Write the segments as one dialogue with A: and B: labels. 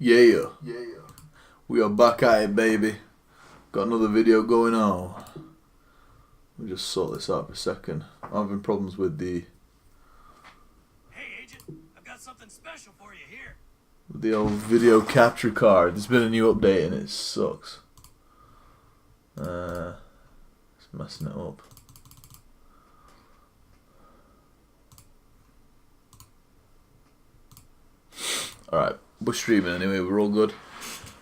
A: Yeah. We are back at it, baby. Got another video going on. Let me just sort this out for a second. I'm having problems with the...
B: Hey, Agent. I've got something special for you here.
A: with the old video capture card. There's been a new update and it sucks. It's messing it up. Alright, we're streaming anyway, we're all good.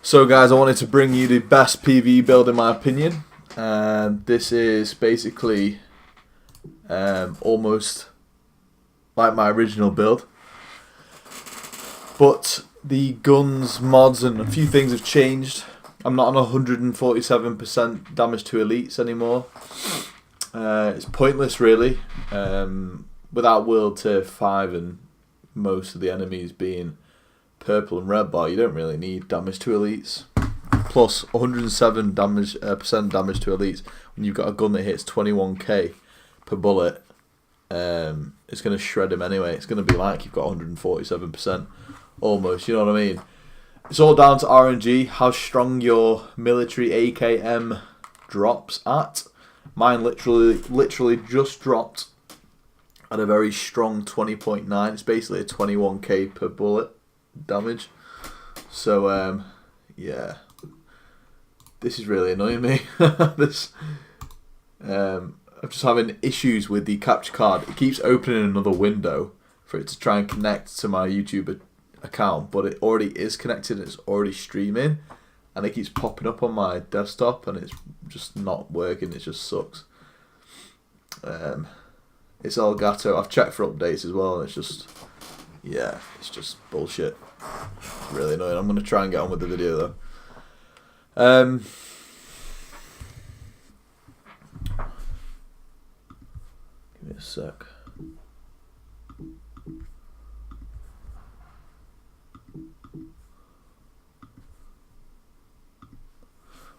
A: So guys, I wanted to bring you the best PVE build in my opinion. This is basically almost like my original build. But the guns, mods and a few things have changed. I'm not on 147% damage to elites anymore. It's pointless really. Without World Tier 5 and most of the enemies being purple and red bar, you don't really need damage to elites. Plus 107% damage to elites when you've got a gun that hits 21k per bullet. It's going to shred him anyway. It's going to be like you've got 147% almost, you know what I mean? It's all down to RNG, how strong your military AKM drops at. Mine literally just dropped at a very strong 20.9. It's basically a 21k per bullet damage. So yeah, this is really annoying me. I'm just having issues with the capture card. It keeps opening another window for it to try and connect to my YouTube account, but it already is connected. It's already streaming, and it keeps popping up on my desktop, and it's just not working. It just sucks. It's Elgato. I've checked for updates as well, and it's just, yeah, it's just bullshit. It's really annoying. I'm going to try and get on with the video though. Give me a sec.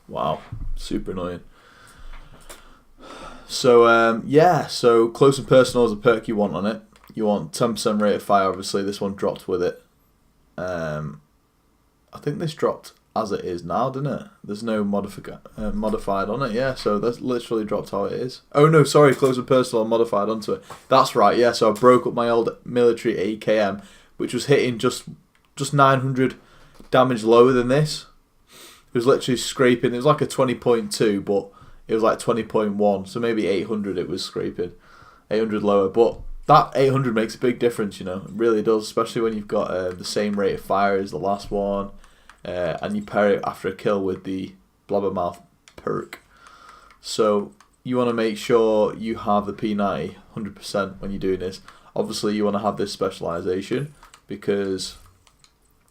A: Wow, super annoying. So yeah, so close and personal is a perk you want on it. You want 10% rate of fire. Obviously, this one dropped with it. I think this dropped as it is now, didn't it? There's no modified on it. Yeah, so that's literally dropped how it is. Oh no, sorry, close and personal and modified onto it. That's right. Yeah, so I broke up my old military AKM, which was hitting just 900 damage lower than this. It was literally scraping. It was like a 20.2, but it was like 20.1, so maybe 800 it was scraping. 800 lower, but that 800 makes a big difference, you know. It really does, especially when you've got the same rate of fire as the last one, and you pair it after a kill with the Blabbermouth perk. So you want to make sure you have the P90 100% when you're doing this. Obviously, you want to have this specialization because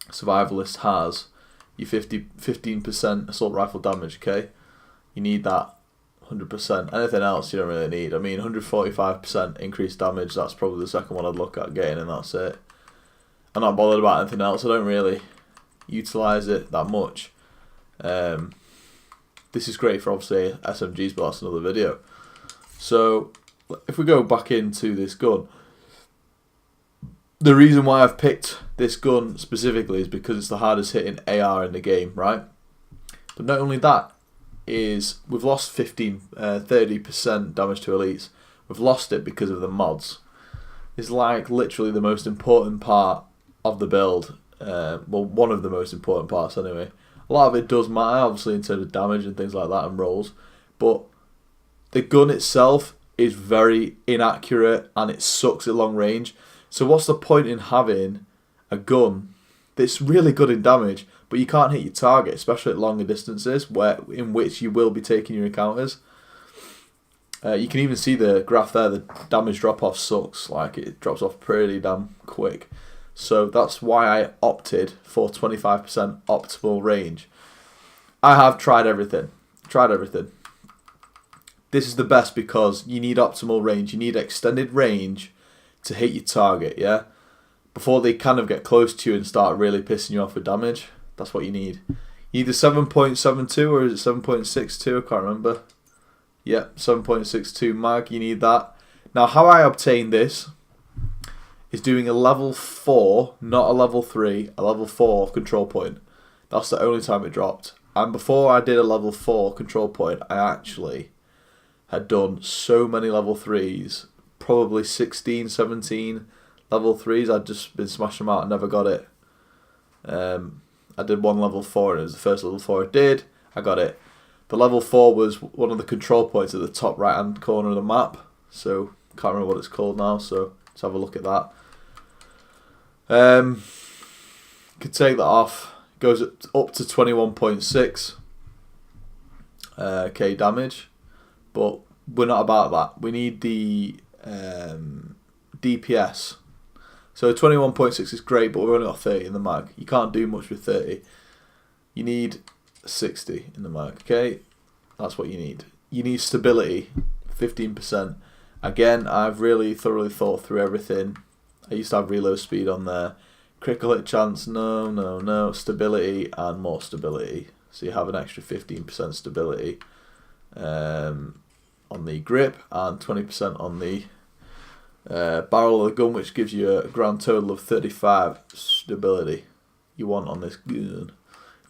A: Survivalist has your 15% assault rifle damage, okay? You need that 100%. Anything else you don't really need. I mean, 145% increased damage, that's probably the second one I'd look at getting, and that's it. I'm not bothered about anything else. I don't really utilise it that much. This is great for obviously SMGs, but that's another video. So if we go back into this gun, the reason why I've picked this gun specifically is because it's the hardest hitting AR in the game, right? But not only that, is we've lost 30% damage to elites. We've lost it because of the mods. It's like literally the most important part of the build. Well, one of the most important parts anyway. A lot of it does matter, obviously, in terms of damage and things like that and rolls. But the gun itself is very inaccurate and it sucks at long range. So what's the point in having a gun that's really good in damage, but you can't hit your target, especially at longer distances, in which you will be taking your encounters. You can even see the graph there. The damage drop off sucks. Like, it drops off pretty damn quick. So that's why I opted for 25% optimal range. I have tried everything. This is the best because you need optimal range. You need extended range to hit your target, yeah? Before they kind of get close to you and start really pissing you off with damage. That's what you need. You need the 7.72 or is it 7.62? I can't remember. Yep, 7.62 mag. You need that. Now, how I obtain this is doing a level 4, not a level 3, a level 4 control point. That's the only time it dropped. And before I did a level 4 control point, I actually had done so many level 3s, probably 16, 17 level 3s. I'd just been smashing them out and never got it. I did one level 4 and it was the first level 4 I did. I got it. The level 4 was one of the control points at the top right hand corner of the map. So, can't remember what it's called now, so let's have a look at that. Could take that off. Goes up to 21.6 k damage, but we're not about that. We need the DPS. So 21.6 is great, but we've only got 30 in the mag. You can't do much with 30. You need 60 in the mag, okay? That's what you need. You need stability, 15%. Again, I've really thoroughly thought through everything. I used to have reload speed on there. Critical hit chance, no. Stability and more stability. So you have an extra 15% stability on the grip and 20% on the barrel of the gun, which gives you a grand total of 35 stability you want on this gun.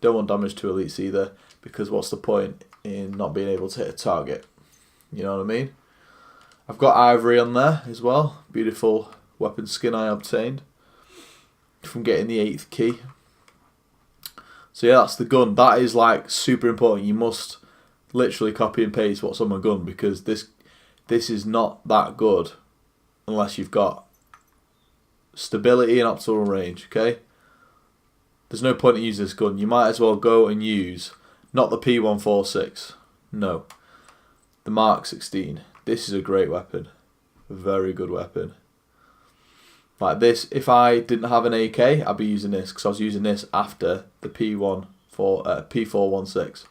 A: Don't want damage to elites either, because what's the point in not being able to hit a target? You know what I mean? I've got ivory on there as well. Beautiful weapon skin I obtained from getting the 8th key. So yeah, that's the gun. That is like super important. You must literally copy and paste what's on my gun, because this is not that good unless you've got stability and optimal range, okay? There's no point in using this gun. You might as well go and use not the P146. No. The Mark 16. This is a great weapon. A very good weapon. Like this, if I didn't have an AK, I'd be using this, because I was using this after the P416.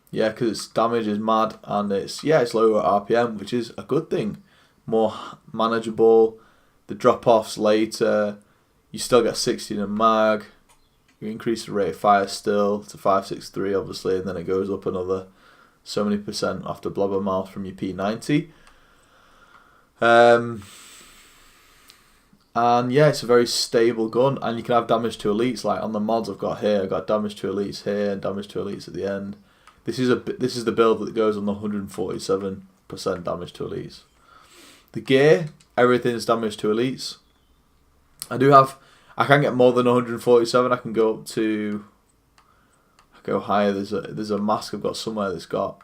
A: Yeah, because its damage is mad, and it's lower RPM, which is a good thing. More manageable. The drop-offs later. You still get 60 in a mag. You increase the rate of fire still to 563, obviously, and then it goes up another so many percent after blabbermouth from your P90. And yeah, it's a very stable gun, and you can have damage to elites. Like on the mods I've got here, I've got damage to elites here and damage to elites at the end. This is the build that goes on the 147% damage to elites. The gear, everything's damage to elites. I can get more than 147. I can go up to, go higher. There's a mask I've got somewhere that's got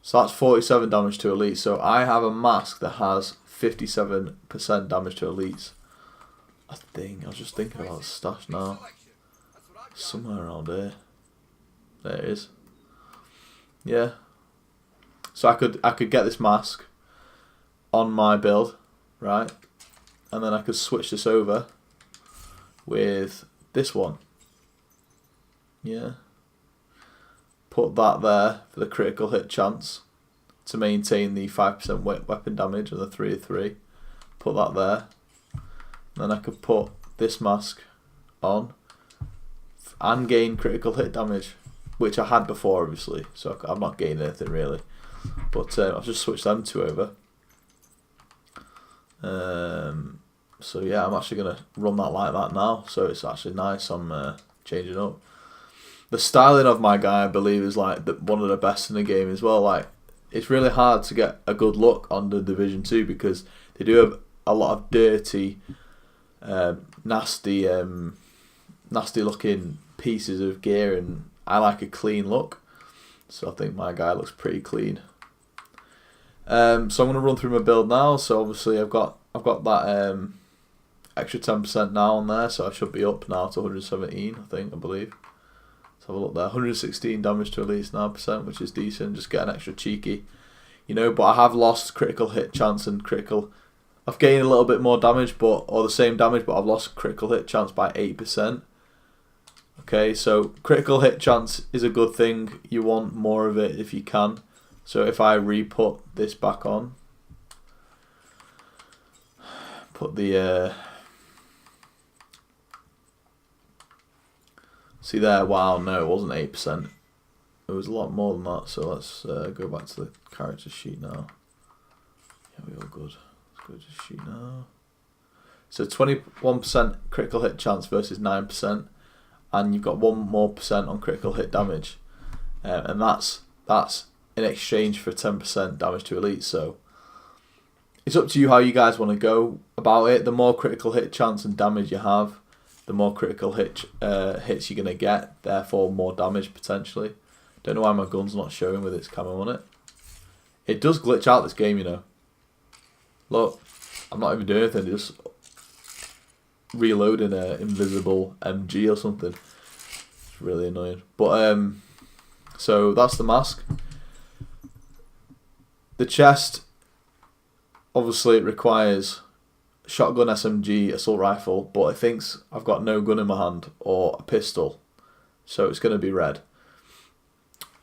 A: so that's 47 damage to elites. So I have a mask that has 57% damage to elites. I think I was just thinking about the stash now. Somewhere around here. There it is. Yeah. So I could get this mask on my build, right? And then I could switch this over with this one. Yeah. Put that there for the critical hit chance to maintain the 5% weapon damage and the 3 of 3. Put that there. Then I could put this mask on and gain critical hit damage, which I had before, obviously. So I'm not gaining anything really. But I'll just switch them two over. So yeah, I'm actually going to run that like that now. So it's actually nice. I'm changing up. The styling of my guy, I believe, is like one of the best in the game as well. Like, it's really hard to get a good look on the Division 2 because they do have a lot of dirty, nasty looking pieces of gear, and I like a clean look. So I think my guy looks pretty clean. So I'm going to run through my build now. So obviously I've got that extra 10% now on there, so I should be up now to 117, I believe. Let's have a look there. 116 damage to elites now %, which is decent. Just get an extra cheeky, but I have lost critical hit chance and critical. I've gained a little bit more damage, or the same damage, but I've lost critical hit chance by 8%. Okay, so critical hit chance is a good thing. You want more of it if you can. So if I re-put this back on, put the see there, wow, no, it wasn't 8%. It was a lot more than that. So let's go back to the character sheet now. Yeah, we all good. Let's go to the sheet now. So 21% critical hit chance versus 9%, and you've got 1% more on critical hit damage, and that's in exchange for 10% damage to elite. So it's up to you how you guys want to go about it. The more critical hit chance and damage you have, the more critical hits you're going to get, therefore more damage potentially. Don't know why my gun's not showing with its camo on it. It does glitch out this game, you know. Look, I'm not even doing anything, just reloading an invisible MG or something. It's really annoying. But so that's the mask. The chest, obviously it requires shotgun, SMG, assault rifle, but it thinks I've got no gun in my hand or a pistol, so it's going to be red.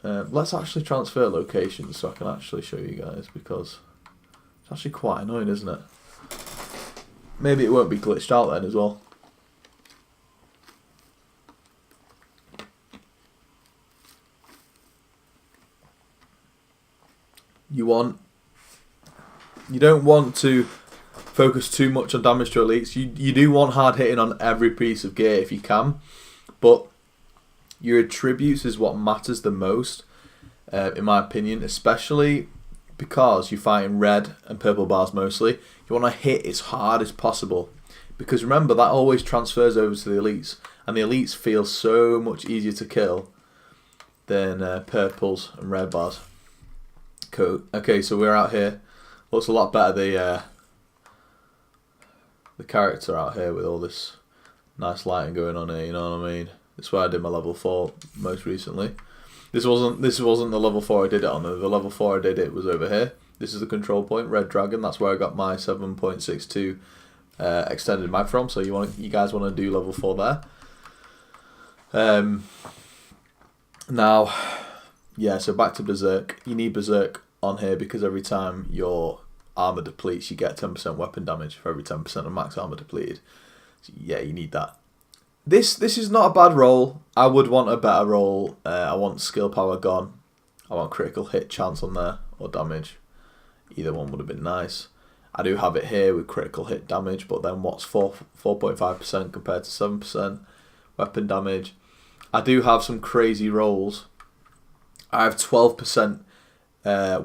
A: Let's actually transfer locations so I can actually show you guys, because it's actually quite annoying, isn't it? Maybe it won't be glitched out then as well. You don't want to focus too much on damage to elites. You do want hard hitting on every piece of gear if you can, but your attributes is what matters the most, in my opinion, especially because you're fighting red and purple bars mostly. You want to hit as hard as possible, because remember, that always transfers over to the elites, and the elites feel so much easier to kill than purples and red bars. Cool. Okay, so we're out here. Looks a lot better, the character out here with all this nice lighting going on here, you know what I mean? That's where I did my level 4 most recently. This wasn't the level 4 I did it on. The level 4 I did it was over here. This is the control point, Red Dragon. That's where I got my 7.62 extended mag from. So you guys want to do level 4 there. Now, yeah. So back to Berserk. You need Berserk on here because every time your armor depletes, you get 10% weapon damage for every 10% of max armor depleted. So yeah, you need that. This is not a bad roll. I would want a better roll. I want skill power gone. I want critical hit chance on there, or damage. Either one would have been nice. I do have it here with critical hit damage, but then what's 4.5% compared to 7% weapon damage? I do have some crazy rolls. I have 12%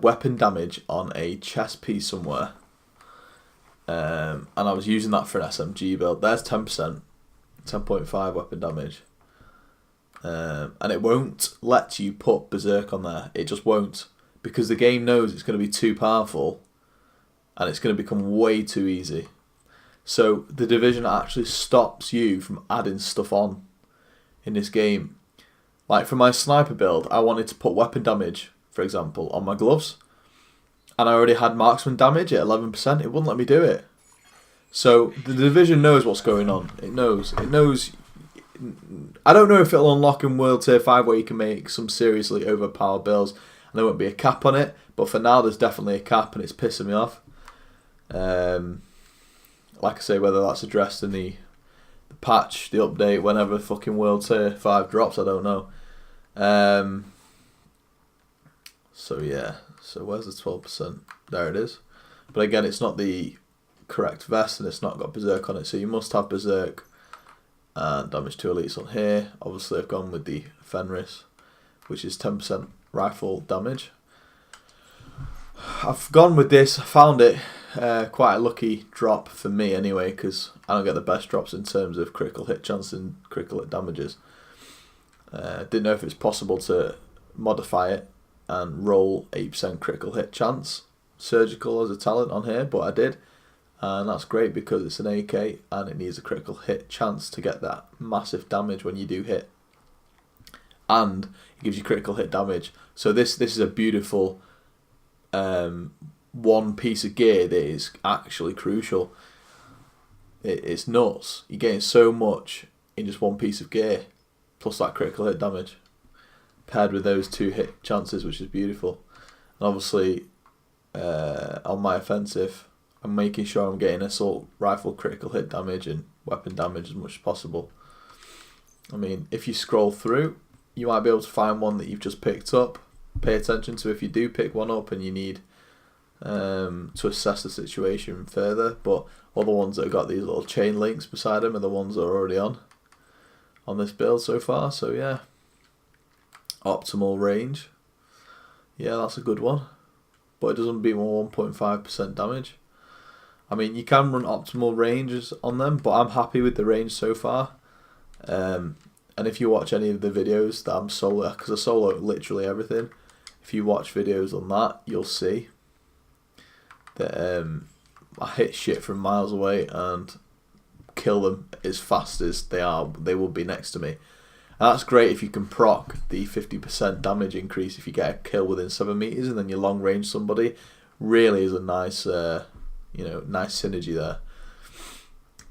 A: weapon damage on a chest piece somewhere. And I was using that for an SMG build. There's 10%. 10.5 weapon damage. And it won't let you put Berserk on there. It just won't. Because the game knows it's going to be too powerful. And it's going to become way too easy. So the Division actually stops you from adding stuff on in this game. Like for my sniper build, I wanted to put weapon damage, for example, on my gloves. And I already had marksman damage at 11%. It wouldn't let me do it. So the Division knows what's going on. It knows. I don't know if it'll unlock in World Tier 5 where you can make some seriously overpowered builds. And there won't be a cap on it. But for now, there's definitely a cap and it's pissing me off. Like I say, whether that's addressed in the patch, the update, whenever fucking World Tier 5 drops, I don't know. So yeah. So where's the 12%? There it is. But again, it's not the correct vest and it's not got Berserk on it, so you must have Berserk and damage to elites on here. Obviously I've gone with the Fenris, which is 10% rifle damage. I've gone with this. I found it quite a lucky drop for me anyway, because I don't get the best drops in terms of critical hit chance and critical hit damages. Didn't know if it's possible to modify it and roll 8% critical hit chance surgical as a talent on here, but I did. And that's great because it's an AK and it needs a critical hit chance to get that massive damage when you do hit. And it gives you critical hit damage. So this is a beautiful one piece of gear that is actually crucial. It's nuts. You're getting so much in just one piece of gear. Plus that critical hit damage. Paired with those 2 hit chances, which is beautiful. And obviously on my offensive, I'm making sure I'm getting assault rifle critical hit damage and weapon damage as much as possible. I mean, if you scroll through, you might be able to find one that you've just picked up. Pay attention to if you do pick one up and you need to assess the situation further. But all the ones that have got these little chain links beside them are the ones that are already on this build so far. So yeah, optimal range. Yeah, that's a good one. But it doesn't beat more 1.5% damage. I mean, you can run optimal ranges on them, but I'm happy with the range so far. And if you watch any of the videos that I'm solo, because I solo literally everything, if you watch videos on that, you'll see that I hit shit from miles away and kill them as fast as they will be next to me. And that's great if you can proc the 50% damage increase if you get a kill within 7 meters, and then you long range somebody. Really is a nice, nice synergy there.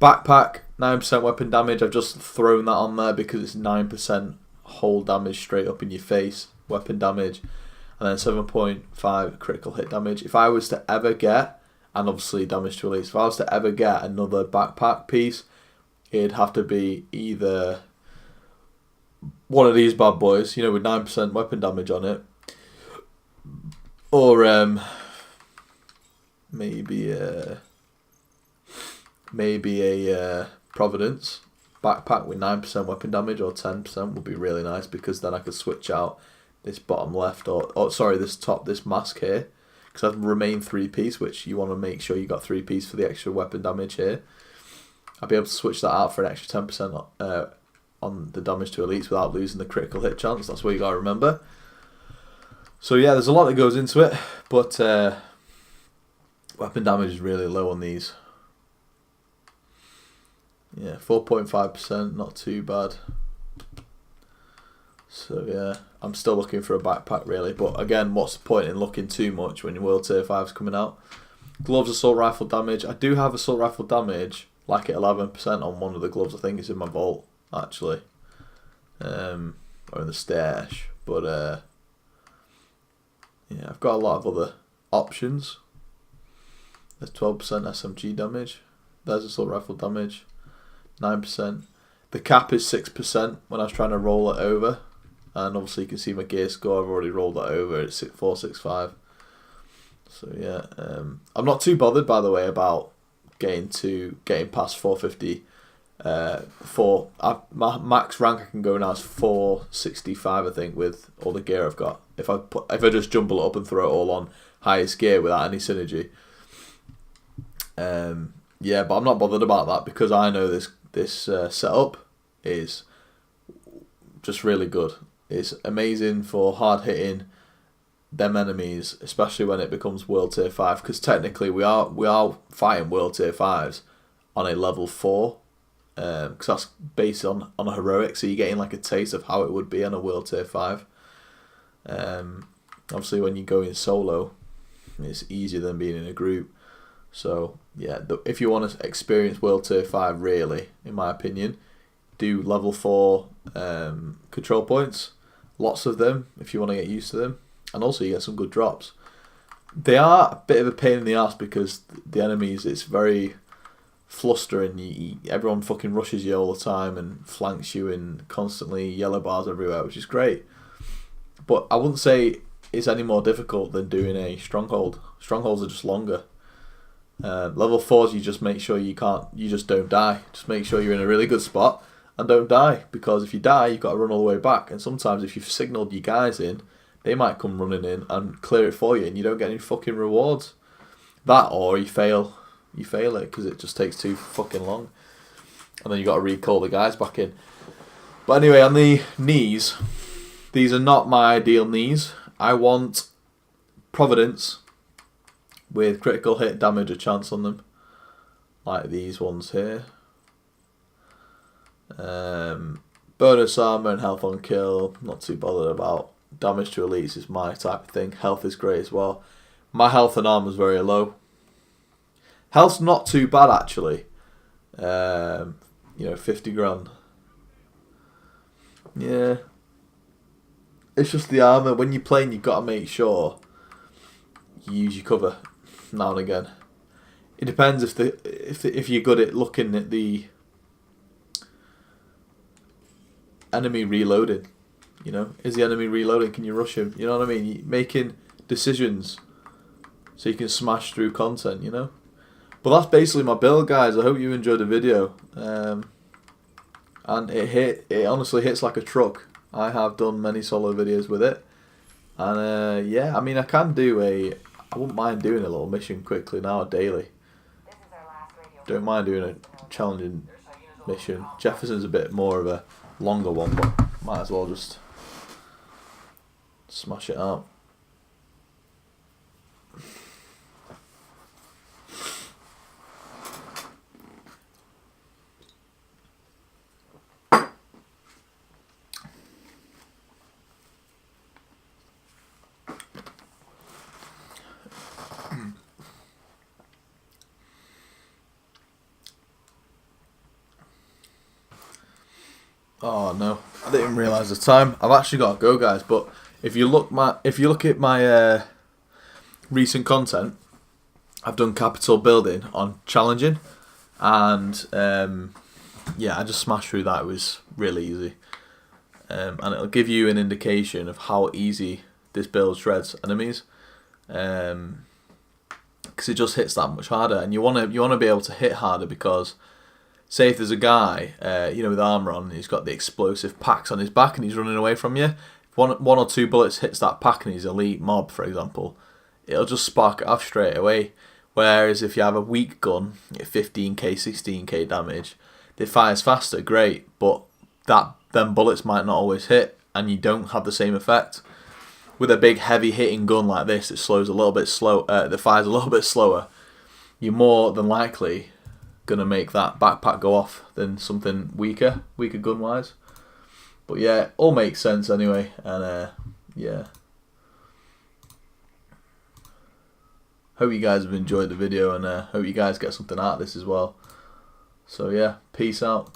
A: Backpack, 9% weapon damage. I've just thrown that on there because it's 9% whole damage straight up in your face, weapon damage, and then 7.5 critical hit damage. If I was to ever get, and obviously damage to elites, if I was to ever get another backpack piece, it'd have to be either one of these bad boys, with 9% weapon damage on it, or maybe a Providence backpack with 9% weapon damage or 10% would be really nice, because then I could switch out this bottom left this mask here, because I've remained 3-piece, which you want to make sure you got 3-piece for the extra weapon damage here. I'll be able to switch that out for an extra 10% on the damage to elites without losing the critical hit chance. That's what you got to remember. So yeah, there's a lot that goes into it, but weapon damage is really low on these. Yeah, 4.5%, not too bad. So yeah, I'm still looking for a backpack really, but again, what's the point in looking too much when your World Tier 5's coming out? Gloves, assault rifle damage. I do have assault rifle damage, like at 11% on one of the gloves. I think it's in my vault actually, or in the stash. But yeah, I've got a lot of other options. There's 12% SMG damage. There's assault rifle damage, 9%. The cap is 6% when I was trying to roll it over. And obviously you can see my gear score, I've already rolled that over, it's 465. So yeah, I'm not too bothered, by the way, about getting past 450. My max rank I can go now is 465, I think, with all the gear I've got. If I just jumble it up and throw it all on highest gear without any synergy. Yeah, but I'm not bothered about that, because I know this setup is just really good. It's amazing for hard hitting them enemies, especially when it becomes World Tier 5, because technically we are fighting World Tier 5s on a level 4, because that's based on a heroic, so you're getting like a taste of how it would be on a World Tier 5. Obviously when you go in solo, it's easier than being in a group. So yeah, if you want to experience World Tier 5 really, in my opinion, do level 4 control points. Lots of them if you want to get used to them. And also you get some good drops. They are a bit of a pain in the ass because the enemies, it's very flustering. Everyone fucking rushes you all the time and flanks you, and constantly yellow bars everywhere, which is great. But I wouldn't say it's any more difficult than doing a stronghold. Strongholds are just longer. Level 4s, you just make sure you just don't die. Just make sure you're in a really good spot and don't die, because if you die, you've got to run all the way back. And sometimes if you've signalled your guys in, they might come running in and clear it for you, and you don't get any fucking rewards. That, or you fail it because it just takes too fucking long, and then you got to recall the guys back in. But anyway, on the knees, these are not my ideal knees. I want Providence with critical hit damage a chance on them, like these ones here. Bonus armor and health on kill, not too bothered about. Damage to elites is my type of thing. Health is great as well. My health and armor is very low. Health's not too bad actually. 50 grand. Yeah. It's just the armor. When you're playing, you've got to make sure you use your cover now and again. It depends if you're good at looking at the enemy reloading. Is the enemy reloading? Can you rush him? You know what I mean? Making decisions so you can smash through content, you know. But that's basically my build, guys. I hope you enjoyed the video. And it honestly hits like a truck. I have done many solo videos with it. And yeah, I mean, I wouldn't mind doing a little mission quickly now, daily. Don't mind doing a challenging mission. Jefferson's a bit more of a longer one, but might as well just smash it out. Oh no, I didn't even realise the time. I've actually got to go, guys. But if you look at my recent content, I've done capital building on challenging, and yeah, I just smashed through that. It was really easy, and it'll give you an indication of how easy this build shreds enemies, because it just hits that much harder, and you wanna be able to hit harder because, say if there's a guy, with armor on, and he's got the explosive packs on his back and he's running away from you. If one or two bullets hits that pack and he's elite mob, for example, it'll just spark it off straight away. Whereas if you have a weak gun, 15k, 16k damage, it fires faster, great, but them bullets might not always hit, and you don't have the same effect. With a big heavy hitting gun like this, it slows a little bit slow. That fires a little bit slower. You're more than likely gonna make that backpack go off than something weaker gun wise. But yeah, all makes sense anyway, and yeah. Hope you guys have enjoyed the video, and hope you guys get something out of this as well. So yeah, peace out.